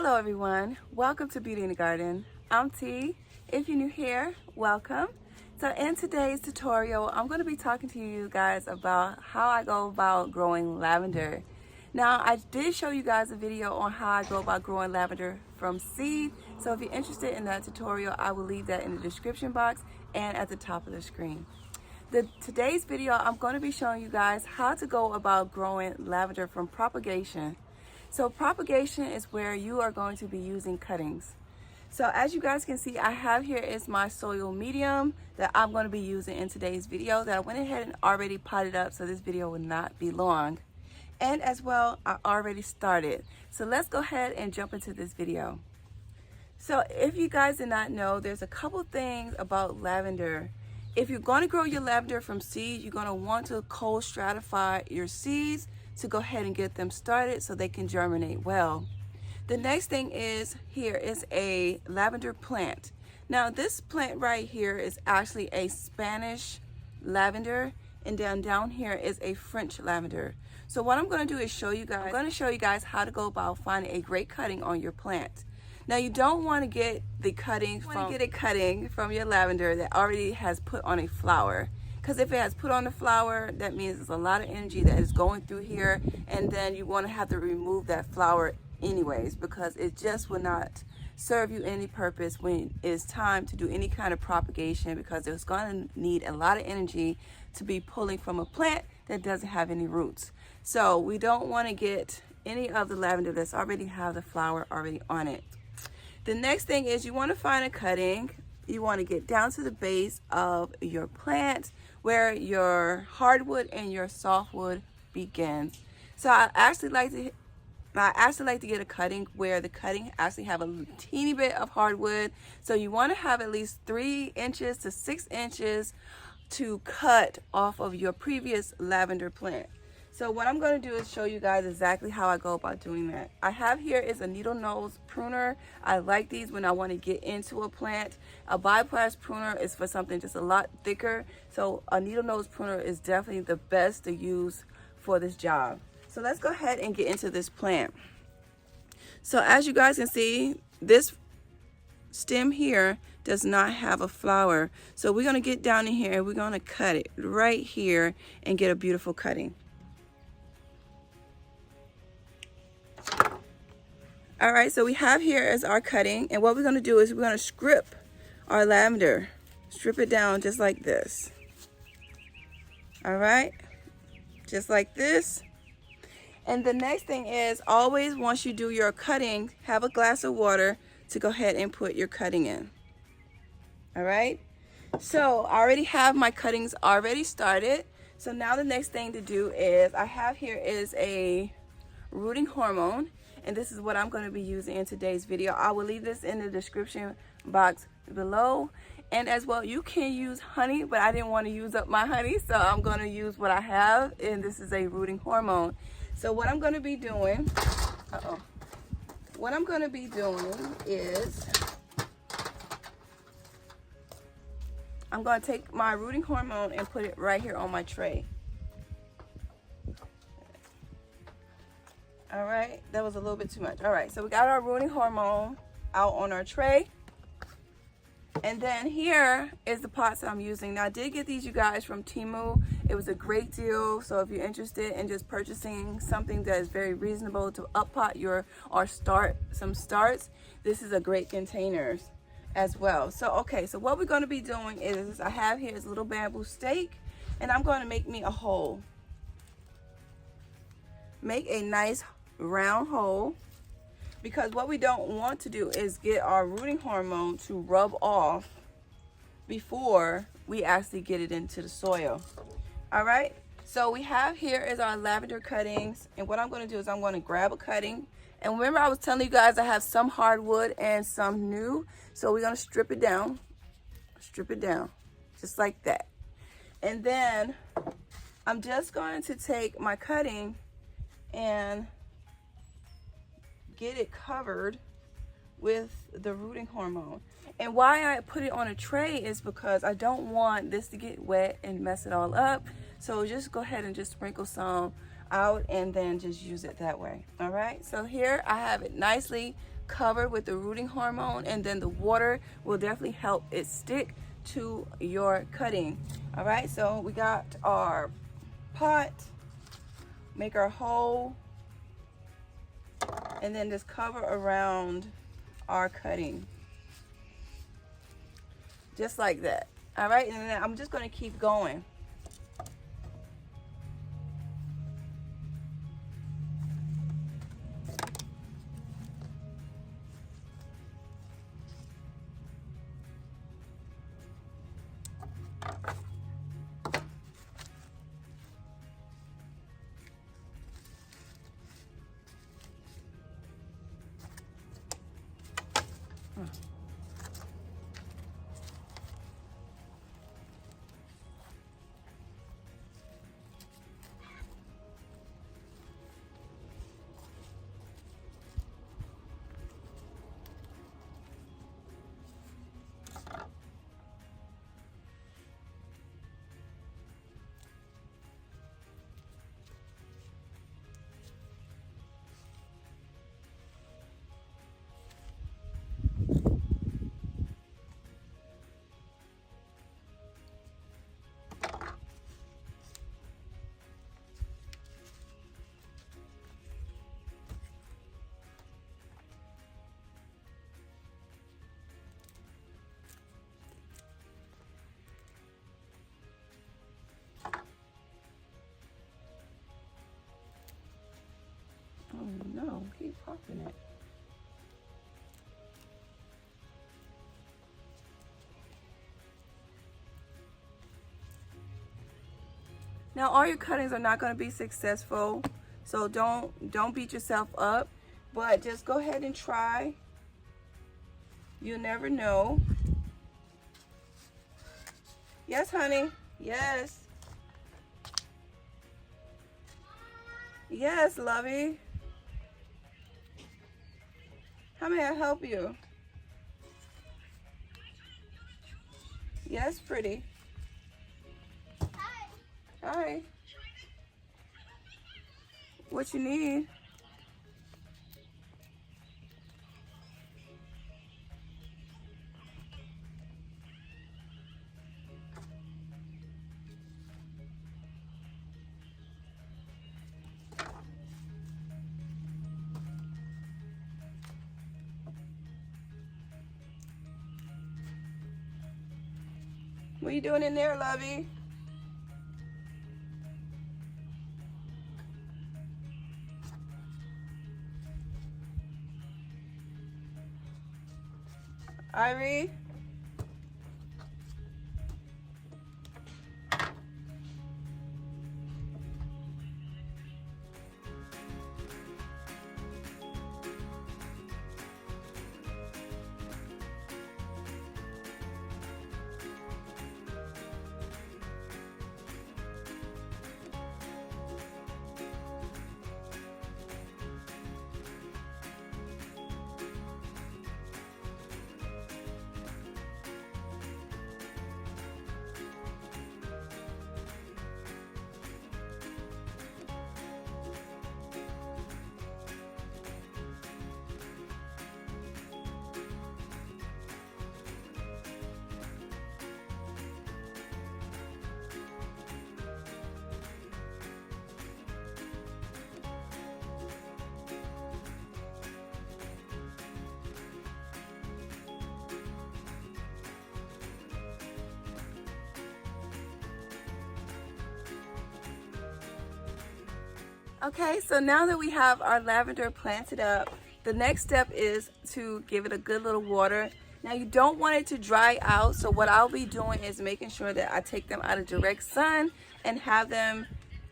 Hello everyone, welcome to Beauty in the Garden. I'm T. If you're new here, welcome. So in today's tutorial, I'm going to be talking to you guys about how I go about growing lavender. Now I did show you guys a video on how I go about growing lavender from seed. So if you're interested in that tutorial, I will leave that in the description box and at the top of the screen. Today's video, I'm going to be showing you guys how to go about growing lavender from propagation. So propagation is where you are going to be using cuttings. So as you guys can see, I have here is my soil medium that I'm going to be using in today's video that I went ahead and already potted up so this video will not be long. And as well, I already started. So let's go ahead and jump into this video. So if you guys did not know, there's a couple things about lavender. If you're going to grow your lavender from seed, you're going to want to cold stratify your seeds to go ahead and get them started so they can germinate well. The next thing is here is a lavender plant. Now this plant right here is actually a Spanish lavender, and down here is a French lavender. So what I'm going to do is show you guys how to go about finding a great cutting on your plant. Now you don't want to get the cutting from your lavender that already has put on a flower. Because if it has put on the flower, that means there's a lot of energy that is going through here, and then you want to have to remove that flower anyways, because it just will not serve you any purpose when it's time to do any kind of propagation, because it's going to need a lot of energy to be pulling from a plant that doesn't have any roots. So we don't want to get any of the lavender that's already have the flower already on it. The next thing is you want to find a cutting. You want to get down to the base of your plant where your hardwood and your softwood begins. So I actually like to get a cutting where the cutting actually have a teeny bit of hardwood. So you want to have at least 3 inches to 6 inches to cut off of your previous lavender plant. So what I'm going to do is show you guys exactly how I go about doing that. I have here is a needle nose pruner. I like these when I want to get into a plant. A bypass pruner is for something just a lot thicker. So a needle nose pruner is definitely the best to use for this job. So let's go ahead and get into this plant. So as you guys can see, this stem here does not have a flower. So we're going to get down in here and we're going to cut it right here and get a beautiful cutting. All right, so we have here as our cutting, and what we're going to do is we're going to strip our lavender. Strip it down just like this. All right, just like this. And the next thing is, always once you do your cutting, have a glass of water to go ahead and put your cutting in. All right, so I already have my cuttings already started. So now the next thing to do is, I have here is a rooting hormone. And this is what I'm going to be using in today's video. I will leave this in the description box below. And as well, you can use honey, but I didn't want to use up my honey, so I'm going to use what I have, and this is a rooting hormone. So what I'm going to be doing, is I'm going to take my rooting hormone and put it right here on my tray. All right, that was a little bit too much. All right, so we got our rooting hormone out on our tray. And then here is the pots that I'm using. Now I did get these, you guys, from Temu. It was a great deal. So if you're interested in just purchasing something that is very reasonable to up pot some starts, this is a great containers as well. So okay, so what we're going to be doing is, I have here is a little bamboo stake, and I'm going to make me a hole. Make a nice round hole, because what we don't want to do is get our rooting hormone to rub off before we actually get it into the soil. All right, so we have here is our lavender cuttings, and what I'm going to do is I'm going to grab a cutting, and remember I was telling you guys I have some hardwood and some new, so we're going to strip it down just like that. And then I'm just going to take my cutting and get it covered with the rooting hormone. And why I put it on a tray is because I don't want this to get wet and mess it all up. So just go ahead and just sprinkle some out and then just use it that way. All right, so here I have it nicely covered with the rooting hormone, and then the water will definitely help it stick to your cutting. All right, so we got our pot, make our hole, and then just cover around our cutting. Just like that. All right, and then I'm just gonna keep going. Oh no, keep popping it. Now all your cuttings are not going to be successful, so don't beat yourself up, but just go ahead and try. You never know. Yes, honey. Yes. Yes, lovey. How may I help you? Yes, pretty. Hi. Hi. What you need? What are you doing in there, lovey? Irie? Okay, so now that we have our lavender planted up, the next step is to give it a good little water. Now you don't want it to dry out, so what I'll be doing is making sure that I take them out of direct sun and have them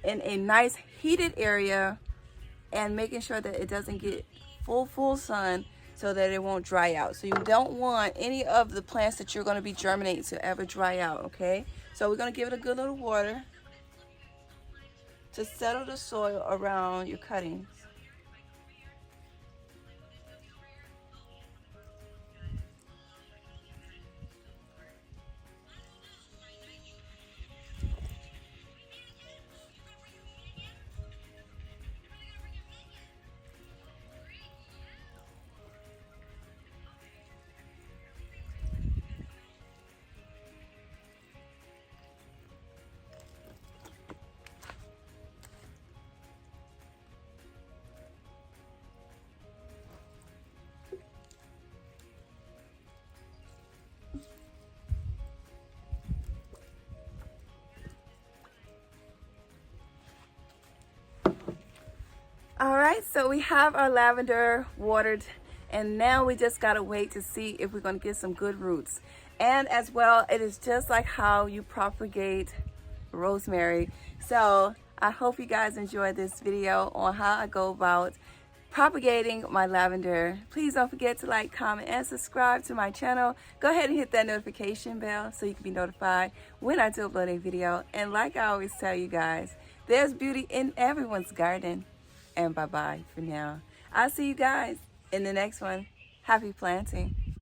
in a nice heated area, and making sure that it doesn't get full sun so that it won't dry out. So you don't want any of the plants that you're going to be germinating to ever dry out, okay? So we're going to give it a good little water to settle the soil around your cuttings. All right, so we have our lavender watered, and now we just gotta wait to see if we're gonna get some good roots. And as well, it is just like how you propagate rosemary. So I hope you guys enjoyed this video on how I go about propagating my lavender. Please don't forget to like, comment, and subscribe to my channel. Go ahead and hit that notification bell so you can be notified when I do upload a video. And like I always tell you guys, there's beauty in everyone's garden. And bye-bye for now. I'll see you guys in the next one. Happy planting.